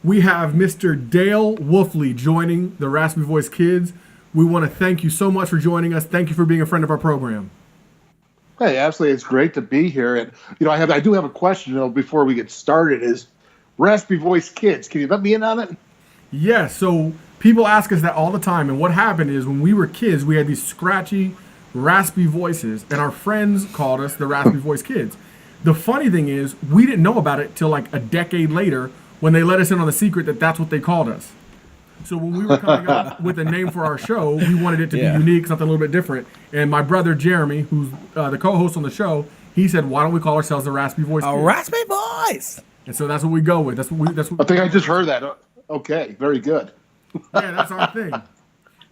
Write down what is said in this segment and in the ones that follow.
we have Mr. Dale Wolfley joining the Raspy Voice Kids. We want to thank you so much for joining us. Thank you for being a friend of our program. Hey, absolutely. It's great to be here. And, I do have a question, before we get started is Raspy Voice Kids. Can you let me in on it? Yeah, so people ask us that all the time. And what happened is when we were kids, we had these scratchy, raspy voices, and our friends called us the Raspy Voice Kids. The funny thing is, we didn't know about it till like a decade later when they let us in on the secret that that's what they called us. So when we were coming up with a name for our show, we wanted it to be unique, something a little bit different. And my brother Jeremy, who's the co-host on the show, he said, "Why don't we call ourselves the Raspy Voice Kids?" A Raspy Voice. And so that's what we go with. That's what. I think I just heard that. Okay, very good. Yeah, that's our thing.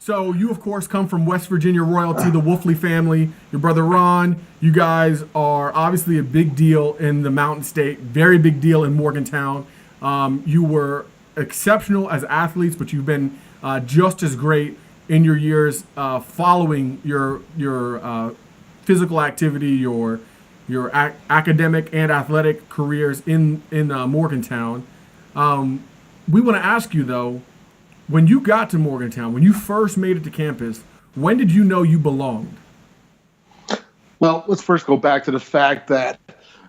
So you, of course, come from West Virginia royalty, the Wolfley family. Your brother Ron, you guys are obviously a big deal in the Mountain State, very big deal in Morgantown. You were exceptional as athletes, but you've been just as great in your years following your physical activity, your academic and athletic careers in Morgantown. We want to ask you though, when you got to Morgantown, when you first made it to campus, when did you know you belonged? Well, let's first go back to the fact that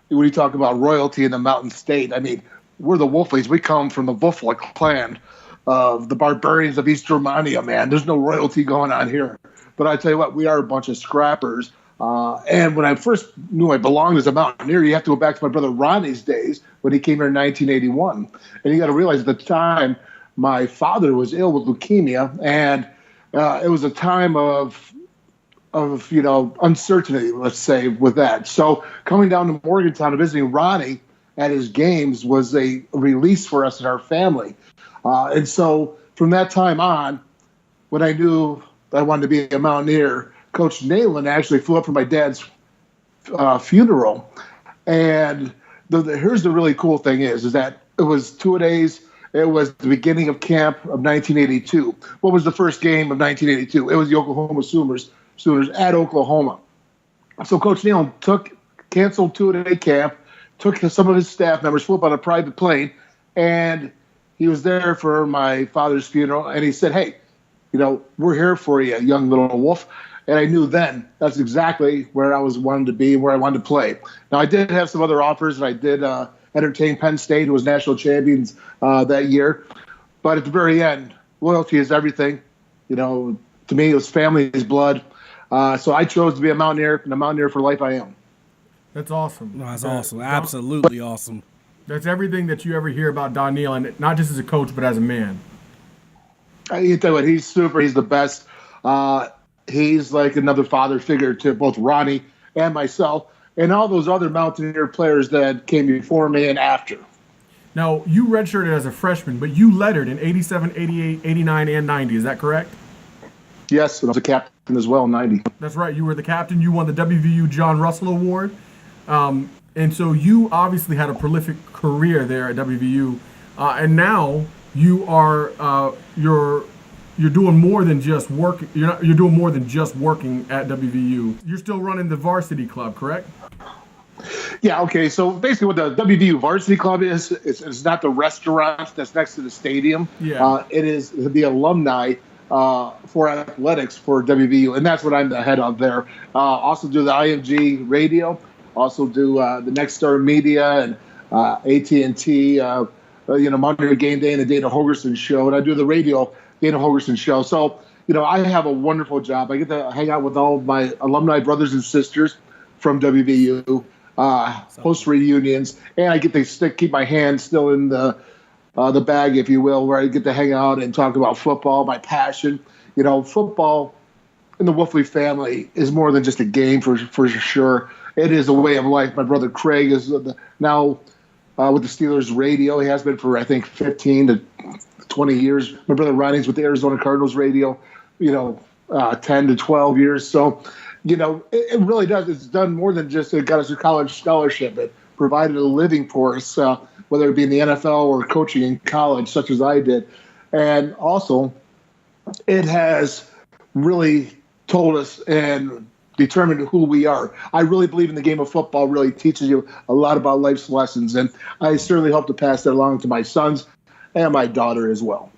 when you talk about royalty in the Mountain State, I mean, we're the Wolfleys. We come from the Wolfle clan of the barbarians of East Germania, man. There's no royalty going on here. But I tell you what, we are a bunch of scrappers. And when I first knew I belonged as a mountaineer, you have to go back to my brother Ronnie's days when he came here in 1981. And you got to realize at the time, my father was ill with leukemia, and it was a time of uncertainty, let's say, with that. So coming down to Morgantown and visiting Ronnie at his games was a release for us and our family. And so from that time on, when I knew I wanted to be a mountaineer, Coach Nayland actually flew up for my dad's funeral. And here's the really cool thing is that it was 2 days. It was the beginning of camp of 1982. What was the first game of 1982? It was the Oklahoma Sooners at Oklahoma. So Coach Nayland canceled 2-day camp, took some of his staff members, flew up on a private plane, and he was there for my father's funeral. And he said, "Hey, we're here for you, young little wolf." And I knew then that's exactly where I was wanting to be and where I wanted to play. Now, I did have some other offers, and I did entertain Penn State, who was national champions that year. But at the very end, loyalty is everything. To me, it was family is blood. So I chose to be a mountaineer, and a mountaineer for life I am. That's awesome. No, that's awesome. Absolutely awesome. That's everything that you ever hear about Don Neal, and not just as a coach, but as a man. You tell you what, he's super. He's the best. He's like another father figure to both Ronnie and myself and all those other Mountaineer players that came before me and after. Now, you redshirted as a freshman, but you lettered in 87, 88, 89, and 90. Is that correct? Yes, and I was a captain as well in 90. That's right. You were the captain. You won the WVU John Russell Award. And so you obviously had a prolific career there at WVU. And now you are you're doing more than just work. You're doing more than just working at WVU. You're still running the varsity club, correct? Yeah. Okay. So basically, what the WVU varsity club is, it's not the restaurant that's next to the stadium. Yeah. It is the alumni for athletics for WVU, and that's what I'm the head of there. Also do the IMG radio. Also do the Next Star Media and AT&T. Mountaineer Game Day and the Dana Hogerson Show, and I do the radio Dana Hogerson Show. So, I have a wonderful job. I get to hang out with all of my alumni brothers and sisters from WVU, host reunions, and I get to keep my hand still in the bag, if you will, where I get to hang out and talk about football, my passion. Football in the Wolfley family is more than just a game for sure. It is a way of life. My brother Craig is now with the Steelers radio. He has been for, I think, 15 to 20 years. My brother Ronnie's with the Arizona Cardinals radio, 10 to 12 years. So, it really does. It's done more than just it got us a college scholarship. It provided a living for us, whether it be in the NFL or coaching in college, such as I did. And also, it has really told us and determined who we are. I really believe in the game of football really teaches you a lot about life's lessons, and I certainly hope to pass that along to my sons and my daughter as well.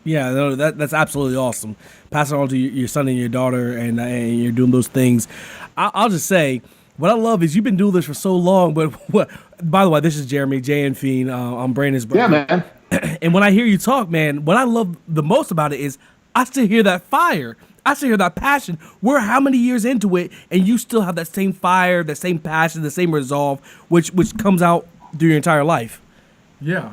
Yeah, no, that's absolutely awesome. Pass it on to your son and your daughter, and you're doing those things. I'll just say, what I love is you've been doing this for so long. But by the way, this is Jeremy, Jay and Fiend. I'm Brandon's brother. Yeah, man. And when I hear you talk, man, what I love the most about it is I still hear that fire. I still hear that passion. We're how many years into it, and you still have that same fire, that same passion, the same resolve, which comes out through your entire life. Yeah.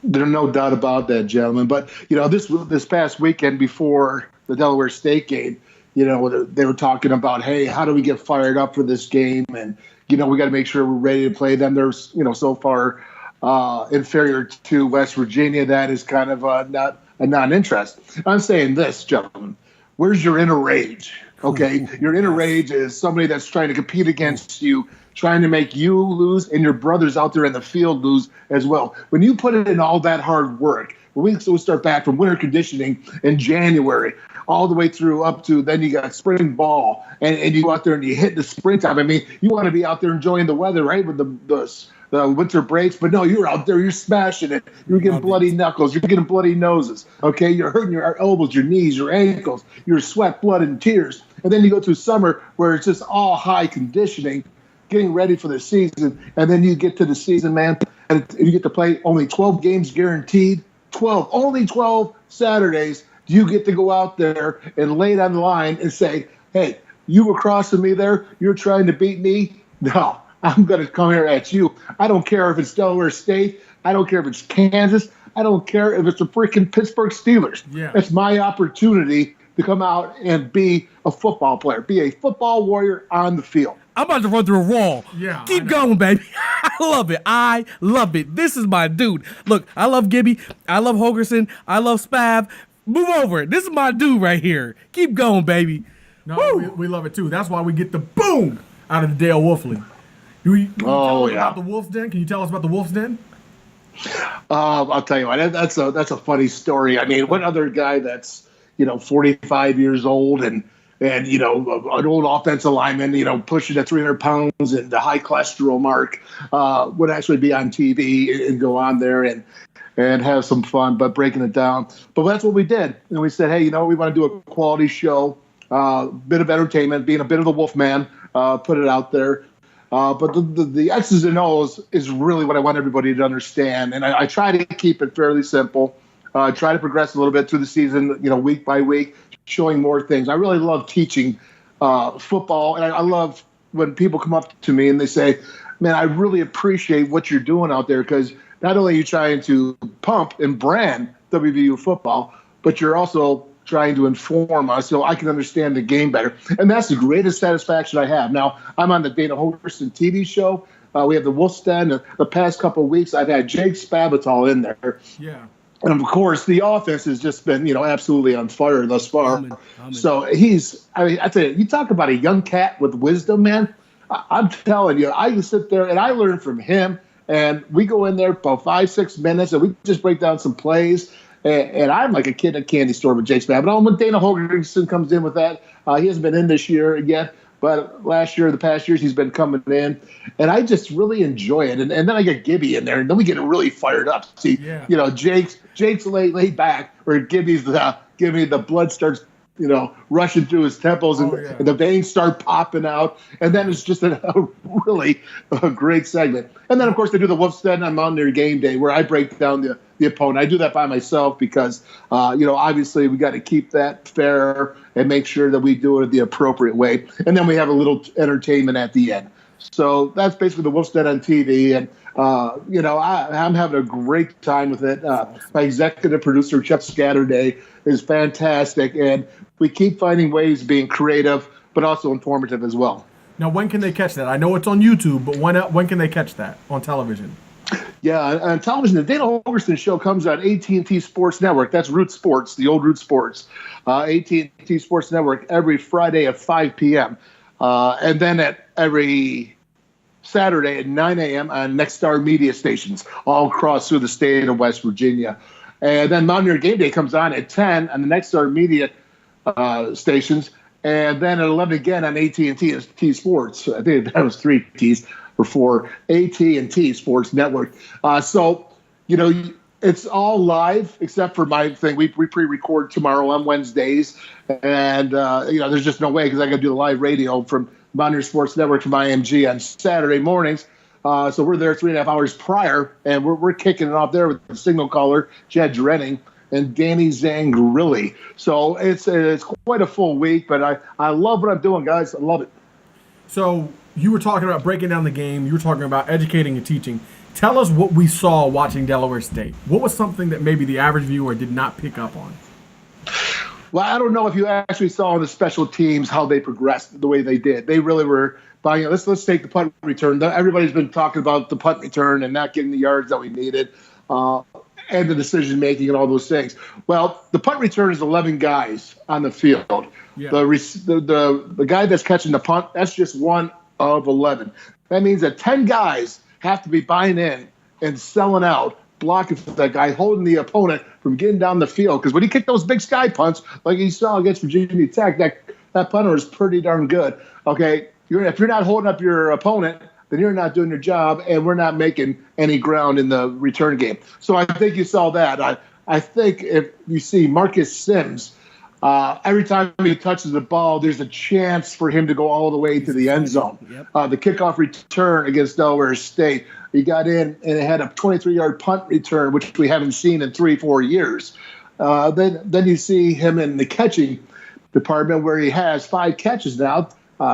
There's no doubt about that, gentlemen. But, this past weekend before the Delaware State game, they were talking about, hey, how do we get fired up for this game? And, we got to make sure we're ready to play them. They're, so far inferior to West Virginia. That is kind of not a non-interest. I'm saying this, gentlemen. Where's your inner rage? Okay, your inner rage is somebody that's trying to compete against you, trying to make you lose, and your brothers out there in the field lose as well. When you put in all that hard work, when we start back from winter conditioning in January, all the way through up to then you got spring ball, and you go out there and you hit the springtime. I mean, you want to be out there enjoying the weather, right, with the winter breaks, but no, you're out there, you're smashing it. You're getting bloody knuckles, you're getting bloody noses, okay? You're hurting your elbows, your knees, your ankles, your sweat, blood, and tears. And then you go through summer where it's just all high conditioning, getting ready for the season. And then you get to the season, man, and you get to play only 12 games guaranteed. Only 12 Saturdays do you get to go out there and lay it on the line and say, hey, you were crossing me there, you're trying to beat me? No. I'm going to come here at you. I don't care if it's Delaware State. I don't care if it's Kansas. I don't care if it's the freaking Pittsburgh Steelers. Yeah. It's my opportunity to come out and be a football player, be a football warrior on the field. I'm about to run through a wall. Yeah, Keep going, baby. I love it. I love it. This is my dude. Look, I love Gibby. I love Hogerson. I love Spav. Move over. This is my dude right here. Keep going, baby. No, we love it too. That's why we get the boom out of the Dale Wolfley. Can you tell us about the Wolf's Den? Can you tell us about the Wolf's Den? I'll tell you what. That's a funny story. I mean, what other guy that's 45 years old and an old offensive lineman, pushing the 300 pounds and the high cholesterol mark would actually be on TV and go on there and have some fun, but breaking it down. But that's what we did. And we said, hey, we want to do a quality show, bit of entertainment, being a bit of the Wolfman, put it out there. But the X's and O's is really what I want everybody to understand. And I try to keep it fairly simple. Try to progress a little bit through the season, week by week, showing more things. I really love teaching football. And I love when people come up to me and they say, man, I really appreciate what you're doing out there, because not only are you trying to pump and brand WVU football, but you're also trying to inform us so I can understand the game better. And that's the greatest satisfaction I have. Now, I'm on the Dana Holgerson TV show. We have the Wolf's Den. The past couple of weeks, I've had Jake Spavital in there. Yeah. And, of course, the offense has just been, absolutely on fire thus far. So I tell you talk about a young cat with wisdom, man. I'm telling you, I can sit there and I learn from him. And we go in there about 5-6 minutes and we just break down some plays. And I'm like a kid in a candy store with Jake Spavital. But when Dana Holgerson comes in with that, he hasn't been in this year yet. But the past years, he's been coming in. And I just really enjoy it. And then I get Gibby in there, and then we get really fired up. See, Jake's laid back, or Gibby's the blood starts, rushing through his temples, and the veins start popping out. And then it's just a really great segment. And then, of course, they do the Wolf's Den on Mountaineer Game Day, where I break down the opponent. I do that by myself because, obviously we got to keep that fair and make sure that we do it the appropriate way. And then we have a little entertainment at the end. So that's basically the Wolf's Den on TV. And, I'm having a great time with it. My executive producer, Chuck Scatterday, is fantastic. And we keep finding ways of being creative, but also informative as well. Now, when can they catch that? I know it's on YouTube, but when can they catch that on television? Yeah, on television, the Dana Holgerson show comes on AT&T Sports Network. That's Root Sports, the old Root Sports. AT&T Sports Network every Friday at 5 p.m. And then at every Saturday at 9 a.m. on Nexstar media stations all across through the state of West Virginia. And then Mountaineer Game Day comes on at 10 on the Nexstar media stations. And then at 11 again on AT&T Sports. I think that was 3 T's. For AT&T Sports Network. So, It's all live except for my thing. We pre-record tomorrow on Wednesdays, and there's just no way because I got to do the live radio from Mountaineer Sports Network from IMG on Saturday mornings. So we're there 3.5 hours prior, and we're kicking it off there with the signal caller Jed Drenning and Danny Zangrilli. So it's quite a full week, but I love what I'm doing, guys. I love it. So you were talking about breaking down the game. You were talking about educating and teaching. Tell us what we saw watching Delaware State. What was something that maybe the average viewer did not pick up on? Well, I don't know if you actually saw on the special teams how they progressed the way they did. They really were buying. Let's take the punt return. Everybody's been talking about the punt return and not getting the yards that we needed, and the decision making and all those things. Well, the punt return is 11 guys on the field. Yeah. The guy that's catching the punt, that's just one of 11. That means that 10 guys have to be buying in and selling out, blocking for that guy, holding the opponent from getting down the field. Because when he kicked those big sky punts, like he saw against Virginia Tech, that punter is pretty darn good. Okay, if you're not holding up your opponent, then you're not doing your job, and we're not making any ground in the return game. So I think you saw that. I think if you see Marcus Sims, every time he touches the ball, there's a chance for him to go all the way to the end zone. Yep. The kickoff return against Delaware State, he got in and had a 23-yard punt return, which we haven't seen in 3-4 years. Then you see him in the catching department where he has 5 catches now,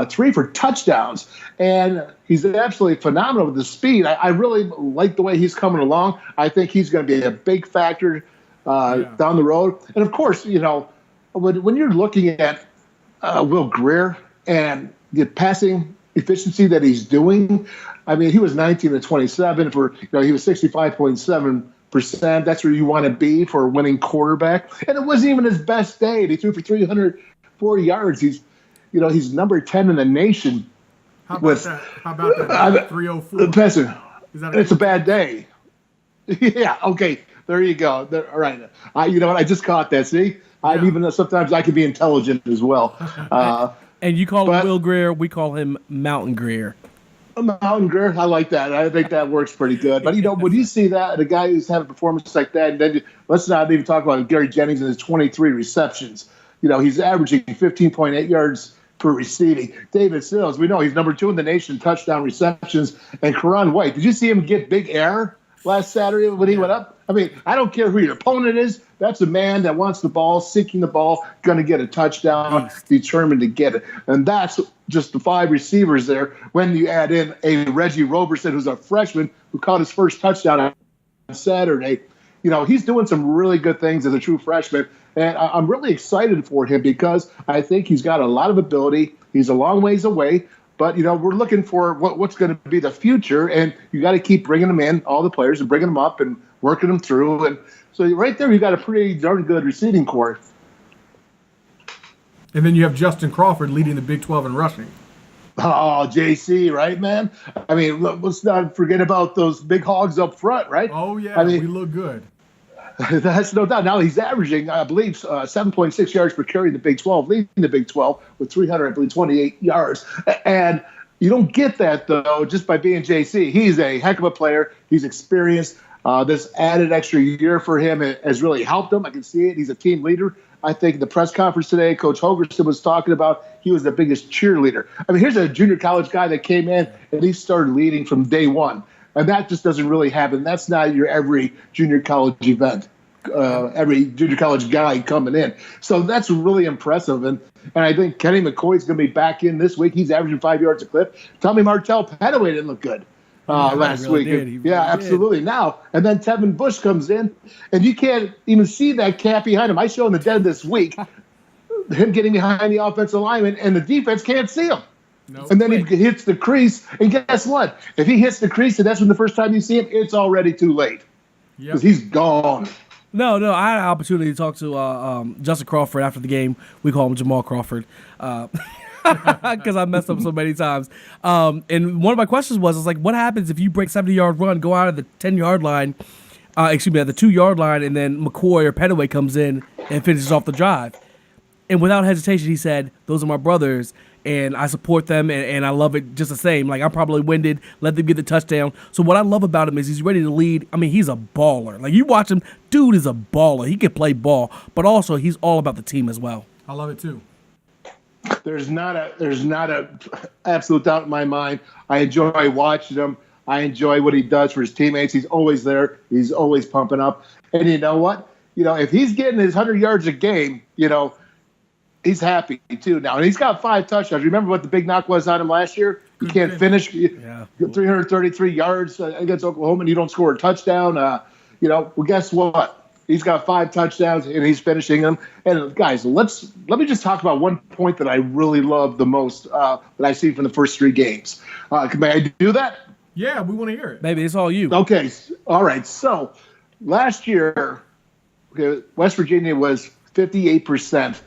3 for touchdowns. And he's absolutely phenomenal with the speed. I really like the way he's coming along. I think he's going to be a big factor down the road. And, of course, when you're looking at Will Greer and the passing efficiency that he's doing, I mean, he was 19-27 for, he was 65.7%. That's where you want to be for a winning quarterback. And it wasn't even his best day. He threw for 304 yards. He's number 10 in the nation. How about that? How about that? 304. It's a bad day. Yeah. Okay. There you go. All right. You know what? I just caught that. See? Yeah. Even sometimes I can be intelligent as well. And you call him Will Greer. We call him Mountain Greer. Mountain Greer. I like that. I think that works pretty good. But, when you see that, a guy who's having a performance like that, and then let's not even talk about Gary Jennings and his 23 receptions. He's averaging 15.8 yards per receiving. David Sills, we know he's number 2 in the nation touchdown receptions. And Karan White, did you see him get big air last Saturday when he went up? I mean, I don't care who your opponent is. That's a man that wants the ball, seeking the ball, going to get a touchdown, determined to get it. And that's just the 5 receivers there. When you add in a Reggie Roberson, who's a freshman, who caught his first touchdown on Saturday, he's doing some really good things as a true freshman. And I'm really excited for him because I think he's got a lot of ability. He's a long ways away. But, we're looking for what's going to be the future, and you got to keep bringing them in, all the players, and bringing them up and working them through. And so right there, you got a pretty darn good receiving core. And then you have Justin Crawford leading the Big 12 in rushing. Oh, JC, right, man? I mean, let's not forget about those big hogs up front, right? Oh, yeah, we look good. That's no doubt. Now he's averaging, I believe, 7.6 yards per carry in the Big 12, leading the Big 12 with 328 yards. And you don't get that, though, just by being JC. He's a heck of a player. He's experienced. This added extra year for him has really helped him. I can see it. He's a team leader. I think the press conference today, Coach Hogerson was talking about he was the biggest cheerleader. I mean, here's a junior college guy that came in and he started leading from day one. And that just doesn't really happen. That's not your every junior college event, every junior college guy coming in. So that's really impressive. And I think Kenny McCoy's going to be back in this week. He's averaging 5 yards a clip. Tommy Martell Petaway didn't look good last week. Absolutely. Now, and then Tevin Bush comes in, and you can't even see that cat behind him. I showed the den this week, him getting behind the offensive lineman, and the defense can't see him. Nope. And then he hits the crease, and guess what? If he hits the crease, and that's when the first time you see him, it's already too late because he's gone. No, I had an opportunity to talk to Justin Crawford after the game. We call him Jamal Crawford because I messed up so many times. And one of my questions was like, what happens if you break 70-yard run, go out of the 10-yard line, at the 2-yard line, and then McCoy or Petaway comes in and finishes off the drive? And without hesitation, he said, those are my brothers. and I support them, and I love it just the same. Like, I'm probably winded, let them get the touchdown. So what I love about him is he's ready to lead. I mean, he's a baller. Like, you watch him, dude is a baller. He can play ball, but also he's all about the team as well. I love it too. There's not a absolute doubt in my mind. I enjoy watching him. I enjoy what he does for his teammates. He's always there. He's always pumping up. And you know what? If he's getting his 100 yards a game, he's happy too now. And he's got 5 touchdowns. Remember what the big knock was on him last year? You can't finish. 333 yards against Oklahoma, and you don't score a touchdown. Well, guess what? He's got 5 touchdowns, and he's finishing them. And guys, let me just talk about one point that I really love the most that I see from the first 3 games. May I do that? Yeah, we want to hear it. Maybe it's all you. Okay, all right. So last year, West Virginia was 58%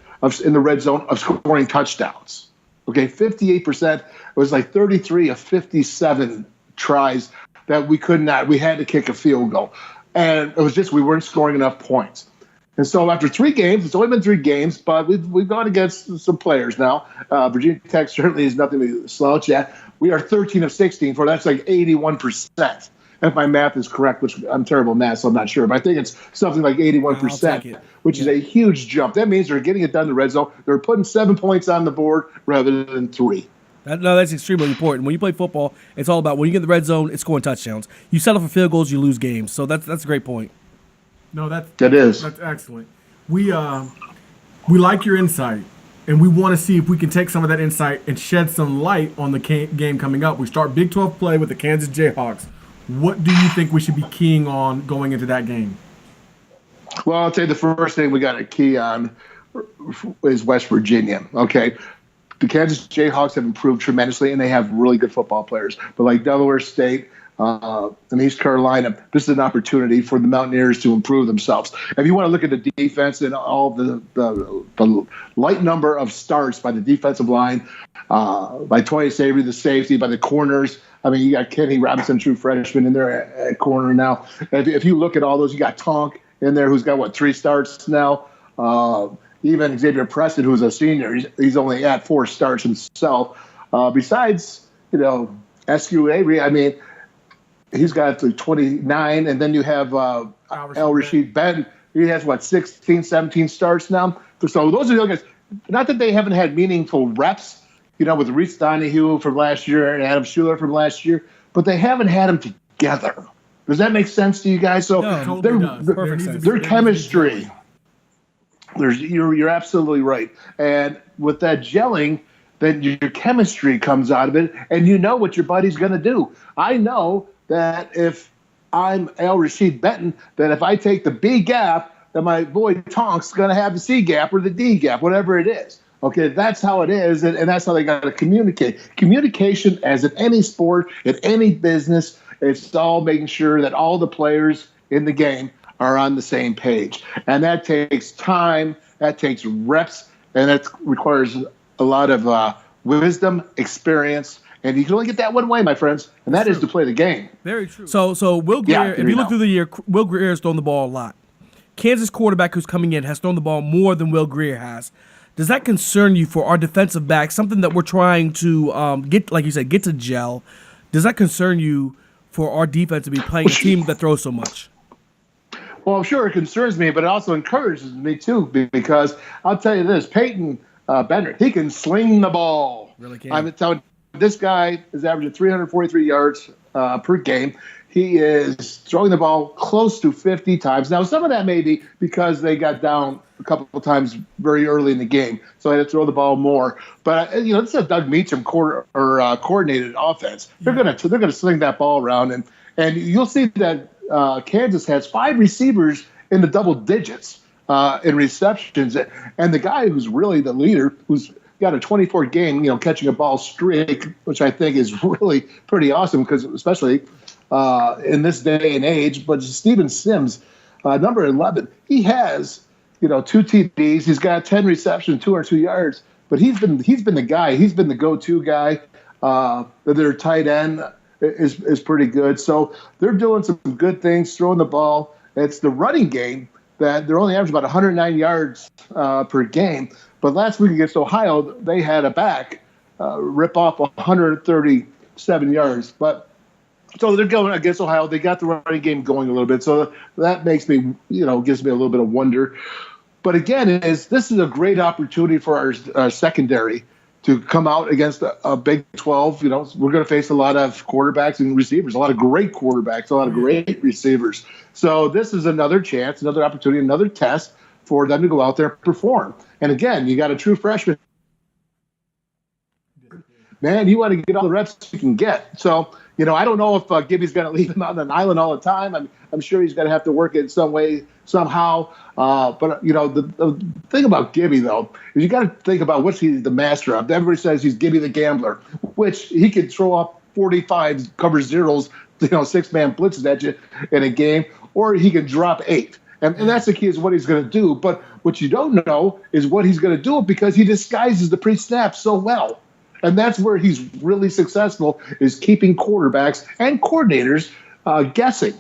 in the red zone of scoring touchdowns. Okay, 58%. It was like 33 of 57 tries that we could not. We had to kick a field goal. And it was just we weren't scoring enough points. And so after 3 games, it's only been 3 games, but we've gone against some players now. Virginia Tech certainly is nothing to slouch at. We are 13 of 16 for that's like 81%. If my math is correct, which I'm terrible at math, so I'm not sure, but I think it's something like 81%, which is a huge jump. That means they're getting it done in the red zone. They're putting 7 points on the board rather than 3. That's extremely important. When you play football, it's all about when you get in the red zone, it's scoring touchdowns. You settle for field goals, you lose games. So that's a great point. No, that's excellent. We like your insight, and we want to see if we can take some of that insight and shed some light on the game coming up. We start Big 12 play with the Kansas Jayhawks. What do you think we should be keying on going into that game? Well, I'll tell you the first thing we got to key on is West Virginia. Okay. The Kansas Jayhawks have improved tremendously, and they have really good football players. But like Delaware State and East Carolina, this is an opportunity for the Mountaineers to improve themselves. If you want to look at the defense and all the light number of starts by the defensive line, by Toya Savory, the safety, by the corners. I mean, you got Kenny Robinson, true freshman, in there at corner now. If you look at all those, you got Tonk in there, who's got, 3 starts now. Even Xavier Preston, who's a senior, he's only at 4 starts himself. Besides, SQ Avery, I mean, he's got 29, and then you have El Rashid Ben. He has, 16, 17 starts now. So those are the guys. Not that they haven't had meaningful reps, with Reese Donahue from last year and Adam Schuler from last year, but they haven't had them together. Does that make sense to you guys? So their chemistry. You're absolutely right. And with that gelling, then your chemistry comes out of it, and you know what your buddy's going to do. I know that if I'm El Rashid Benton, that if I take the B gap, that my boy Tonk's going to have the C gap or the D gap, whatever it is. Okay, that's how it is, and that's how they got to communicate. Communication, as in any sport, in any business, it's all making sure that all the players in the game are on the same page. And that takes time, that takes reps, and that requires a lot of wisdom, experience, and you can only get that one way, my friends, and that is to play the game. Very true. So Will Greer, if you look through the year, Will Greer has thrown the ball a lot. Kansas quarterback who's coming in has thrown the ball more than Will Greer has. Does that concern you for our defensive backs, something that we're trying to get, like you said, get to gel? Does that concern you for our defense to be playing a team that throws so much? Well, sure, it concerns me, but it also encourages me, too, because I'll tell you this, Peyton Bender, he can sling the ball. Really can. I'm telling you, this guy is averaging 343 yards per game. He is throwing the ball close to 50 times. Now, some of that may be because they got down a couple of times very early in the game, so I had to throw the ball more. But this is a Doug Meacham coordinated offense. They're gonna sling that ball around, and you'll see that Kansas has 5 receivers in the double digits in receptions, and the guy who's really the leader, who's got a 24-game catching a ball streak, which I think is really pretty awesome, because especially in this day and age. But Steven Sims, number 11, he has 2 TDs. He's got 10 receptions, 202 yards. But he's been the guy. He's been the go-to guy. Their tight end is pretty good. So they're doing some good things, throwing the ball. It's the running game that they're only averaging about 109 yards per game. But last week against Ohio, they had a back rip off 137 yards. But so they're going against Ohio. They got the running game going a little bit. So that makes me, gives me a little bit of wonder. But again, this is a great opportunity for our secondary to come out against a Big 12. We're going to face a lot of quarterbacks and receivers, a lot of great quarterbacks, a lot of great receivers. So this is another chance, another opportunity, another test for them to go out there and perform. And again, you got a true freshman. Man, you want to get all the reps you can get. So, I don't know if Gibby's going to leave him out on an island all the time. I'm sure he's going to have to work it some way, somehow. But the thing about Gibby, though, is you got to think about what he's the master of. Everybody says he's Gibby the gambler, which he could throw up 45 cover zeros, 6-man blitzes at you in a game, or he can drop 8. And that's the key is what he's going to do. But what you don't know is what he's going to do because he disguises the pre-snap so well. And that's where he's really successful, is keeping quarterbacks and coordinators guessing.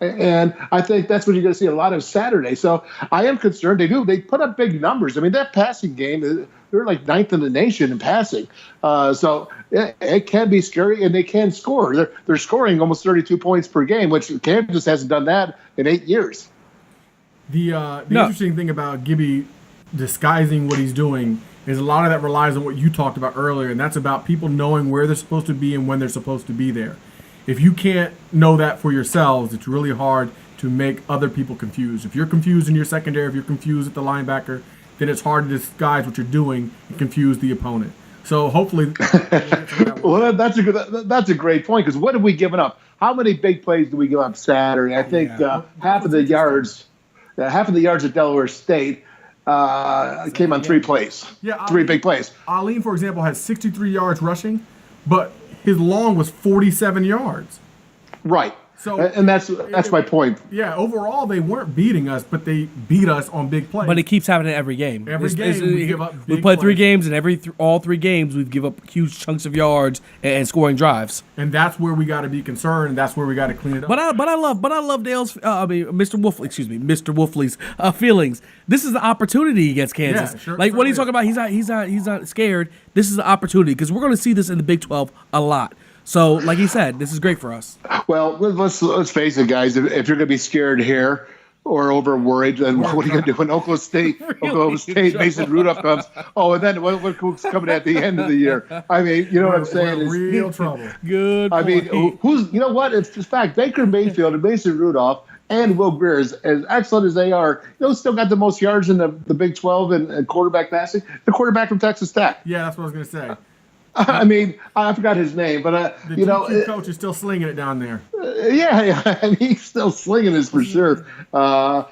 And I think that's what you're going to see a lot of Saturday. So I am concerned. They put up big numbers. I mean, that passing game, they're like 9th in the nation in passing. So it can be scary, and they can score. They're scoring almost 32 points per game, which Kansas hasn't done that in 8 years. The interesting thing about Gibby disguising what he's doing is a lot of that relies on what you talked about earlier, and that's about people knowing where they're supposed to be and when they're supposed to be there. If you can't know that for yourselves, it's really hard to make other people confused. If you're confused in your secondary, if you're confused at the linebacker, then it's hard to disguise what you're doing and confuse the opponent. So hopefully, well, that's a great point, because what have we given up? How many big plays do we give up Saturday? I think half of the yards at Delaware State came on 3 plays. Yeah, 3 big plays. A.A.M, for example, had 63 yards rushing, but his long was 47 yards. Right. So, and that's my point. Yeah, overall they weren't beating us, but they beat us on big plays. But it keeps happening every game. We give up big we played 3 plays. games, and all 3 games we've give up huge chunks of yards and scoring drives. And that's where we got to be concerned. And that's where we got to clean it up. But I love Dale's. Mr. Wolfley's feelings. This is the opportunity against Kansas. Yeah, sure, like what he's talking about, he's not scared. This is the opportunity because we're going to see this in the Big 12 a lot. So, like he said, this is great for us. Well, let's face it, guys. If you're going to be scared here or over worried, then what are you going to do when Oklahoma State, Mason Rudolph comes? Oh, and then what's coming at the end of the year? I mean, you know what I'm saying? We're in real trouble. Good point. I mean, it's the fact, Baker Mayfield and Mason Rudolph and Will Greer, as excellent as they are, still got the most yards in the Big 12 and quarterback passing. The quarterback from Texas Tech. Yeah, that's what I was going to say. I mean, I forgot his name, but the coach is still slinging it down there. Yeah, and he's still slinging this for sure. But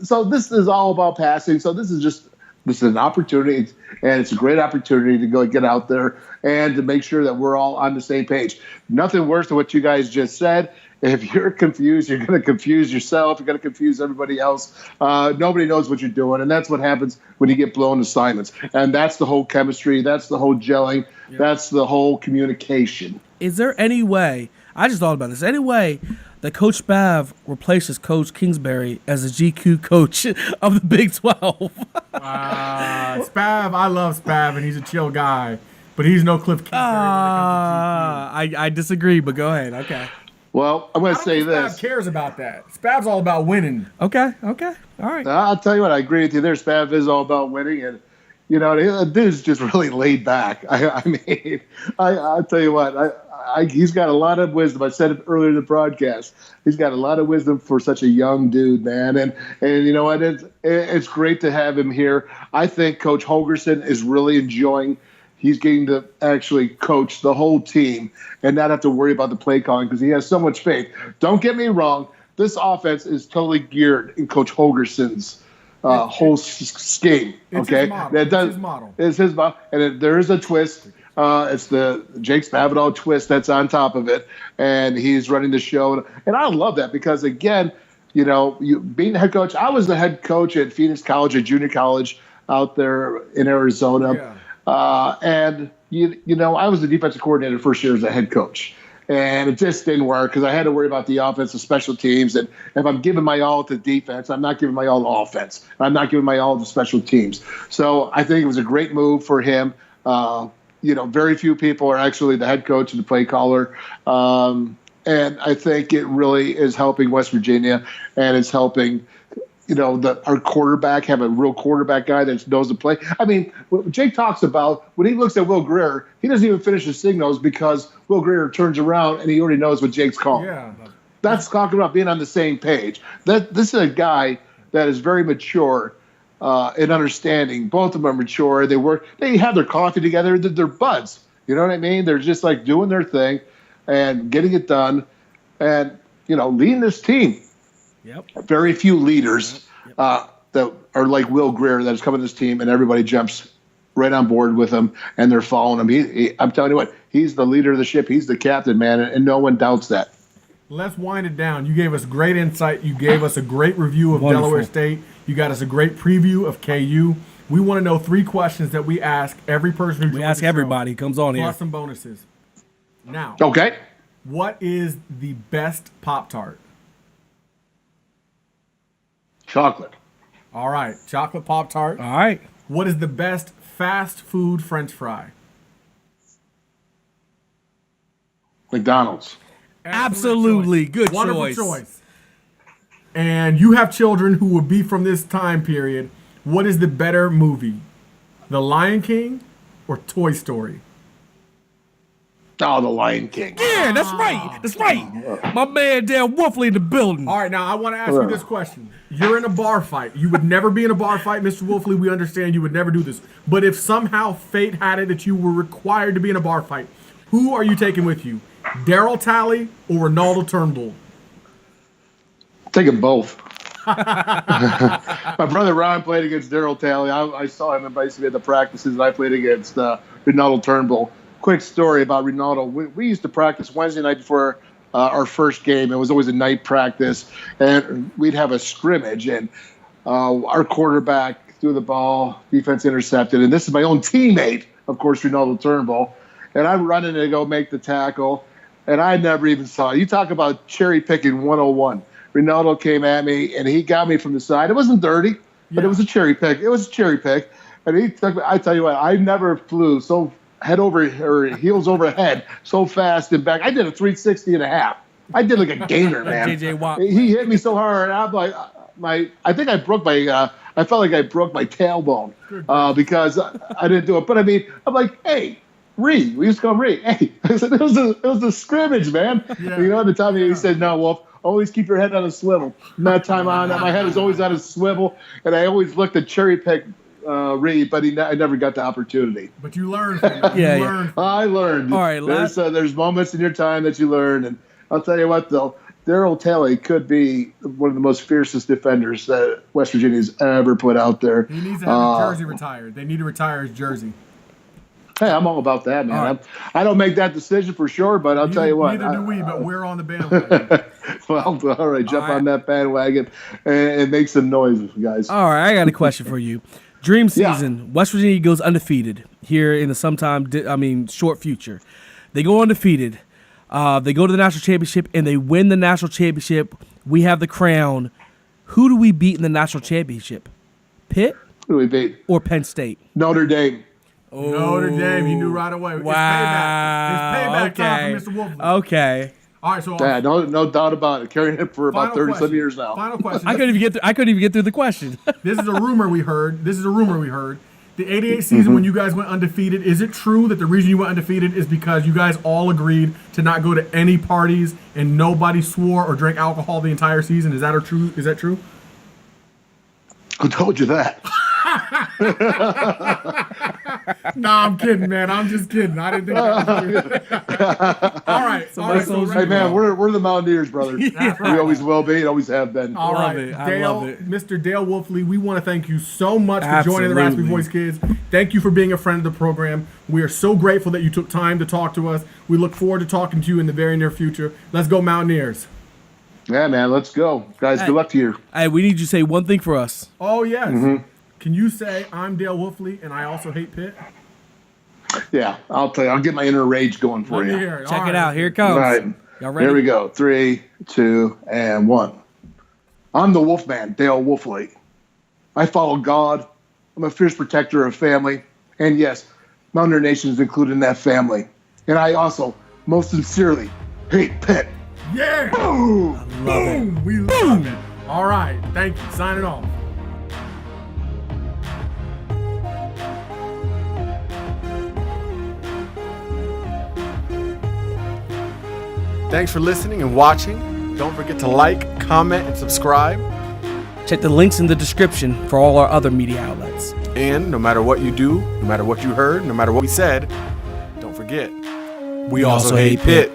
so this is all about passing. So this is an opportunity, and it's a great opportunity to go get out there and to make sure that we're all on the same page. Nothing worse than what you guys just said. If you're confused, you're going to confuse yourself. You're going to confuse everybody else. Nobody knows what you're doing, and that's what happens when you get blown assignments. And that's the whole chemistry. That's the whole gelling. Yeah. That's the whole communication. Is there any way – I just thought about this. Any way that Coach Spav replaces Coach Kingsbury as the GQ coach of the Big 12? Spav, I love Spav, and he's a chill guy. But he's no Cliff Kingsbury when it comes to GQ. I disagree, but go ahead. Okay. Well, I'm going to say this. Spav cares about that. Spav's all about winning. Okay. All right. I'll tell you what, I agree with you there. Spav is all about winning, and the dude's just really laid back. I'll tell you what, he's got a lot of wisdom. I said it earlier in the broadcast. He's got a lot of wisdom for such a young dude, man. And you know what? It's great to have him here. I think Coach Holgerson is really enjoying. He's getting to actually coach the whole team and not have to worry about the play calling because he has so much faith. Don't get me wrong. This offense is totally geared in Coach Holgerson's whole scheme. Okay, it's his model. It's his model, and there is a twist. It's the Jake Spavital twist that's on top of it, and he's running the show. And I love that because again, you being the head coach. I was the head coach at Phoenix College, a junior college out there in Arizona. Yeah. And I was the defensive coordinator first year as a head coach, and it just didn't work because I had to worry about the offense and special teams. And if I'm giving my all to defense, I'm not giving my all to offense. I'm not giving my all to special teams. So I think it was a great move for him. Very few people are actually the head coach and the play caller. And I think it really is helping West Virginia, and it's helping, our quarterback, have a real quarterback guy that knows the play. I mean, what Jake talks about, when he looks at Will Greer, he doesn't even finish his signals because Will Greer turns around and he already knows what Jake's calling. Yeah. That's talking about being on the same page. This is a guy that is very mature in understanding. Both of them are mature. They have their coffee together. They're buds. You know what I mean? They're just like doing their thing and getting it done and, leading this team. Yep. Very few leaders that are like Will Greer that has come in this team and everybody jumps right on board with him and they're following him. I'm telling you what, he's the leader of the ship. He's the captain, man, and no one doubts that. Let's wind it down. You gave us great insight. You gave us a great review of Wonderful. Delaware State. You got us a great preview of KU. We want to know 3 questions that we ask every person who joins We ask the show, everybody who comes on here. plus some bonuses. Now, Okay. what is the best Pop-Tart? Chocolate. All right, chocolate Pop-Tart. All right. What is the best fast food French fry? McDonald's. Absolutely. Good Wonderful choice. choice. And you have children who will be from this time period. What is the better movie? The Lion King or Toy Story? Oh, the Lion King. Yeah, that's right. That's right. My man Dale Wolfley in the building. All right, now I want to ask you this question. You're in a bar fight. You would never be in a bar fight, Mr. Wolfley. We understand you would never do this. But if somehow fate had it that you were required to be in a bar fight, who are you taking with you? Daryl Talley or Ronaldo Turnbull? Taking both. My brother Ron played against Daryl Talley. I saw him basically at the practices, and I played against Ronaldo Turnbull. Quick story about Ronaldo. We used to practice Wednesday night before our first game. It was always a night practice, and we'd have a scrimmage, and our quarterback threw the ball, defense intercepted, and this is my own teammate, of course, Ronaldo Turnbull, and I'm running to go make the tackle, and I never even saw it. You talk about cherry picking 101. Ronaldo came at me, and he got me from the side. It wasn't dirty, but it was a cherry pick. It was a cherry pick, and he took me. I tell you what, I never flew so head over or heels over head so fast and back. I did a 360 and a half. I did like a gainer, man. JJ Watt. He hit me so hard, and I'm like, I think I broke my. I felt like I broke my tailbone because I didn't do it. But I mean, I'm like, hey. We used to call him Ree. Hey, I said, it was a scrimmage, man. Yeah. You know, at the time he said, no, Wolf, always keep your head on a swivel. From that time on, my head was always on a swivel, and I always looked at cherry pick Ree, but I never got the opportunity. But you learned from it. Yeah, You yeah. learned. I learned. All right, there's moments in your time that you learn, and I'll tell you what, though, Daryl Talley could be one of the most fiercest defenders that West Virginia's ever put out there. He needs to have his jersey retired. They need to retire his jersey. Hey, I'm all about that, man. All right. I don't make that decision for sure, but I'll tell you what. Neither do we, but we're on the bandwagon. Well, all right, jump All right. on that bandwagon and make some noise, guys. All right, I got a question for you. Dream season, West Virginia goes undefeated here in the short future. They go undefeated. They go to the national championship, and they win the national championship. We have the crown. Who do we beat in the national championship? Pitt Who do we beat? or Penn State? Notre Dame. Notre Dame, you knew right away. Wow. It's payback time for Mr. Wolfman. Okay. All right, so Yeah, no doubt about it. Carrying it for about 30 some years now. Final question. I couldn't even get through the question. This is a rumor we heard. The 88 season when you guys went undefeated, is it true that the reason you went undefeated is because you guys all agreed to not go to any parties and nobody swore or drank alcohol the entire season? Is that true? Is that true? Who told you that? No, I'm kidding, man. I'm just kidding. I didn't think that was true. All right. So Hey, man, we're the Mountaineers, brother. That's right. We always will be and always have been. All Love right, it. I Dale, love it. Mr. Dale Wolfley, we want to thank you so much for joining the Raspy Absolutely. Voice Kids. Thank you for being a friend of the program. We are so grateful that you took time to talk to us. We look forward to talking to you in the very near future. Let's go Mountaineers. Yeah, man, let's go. Guys, good luck to you. Hey, we need you to say one thing for us. Oh, yes. Can you say, I'm Dale Wolfley, and I also hate Pitt? Yeah, I'll tell you. I'll get my inner rage going for Let me you. hear it. Check All it right. out. Here it comes. All right. Y'all ready? Here we go. 3, 2, and 1. I'm the Wolfman, Dale Wolfley. I follow God. I'm a fierce protector of family. And yes, Mountaineer Nation is included in that family. And I also most sincerely hate Pitt. Yeah. Boom. Boom. We love it. All right. Thank you. Signing off. Thanks for listening and watching. Don't forget to like, comment, and subscribe. Check the links in the description for all our other media outlets. And no matter what you do, no matter what you heard, no matter what we said, don't forget, we also hate Pitt.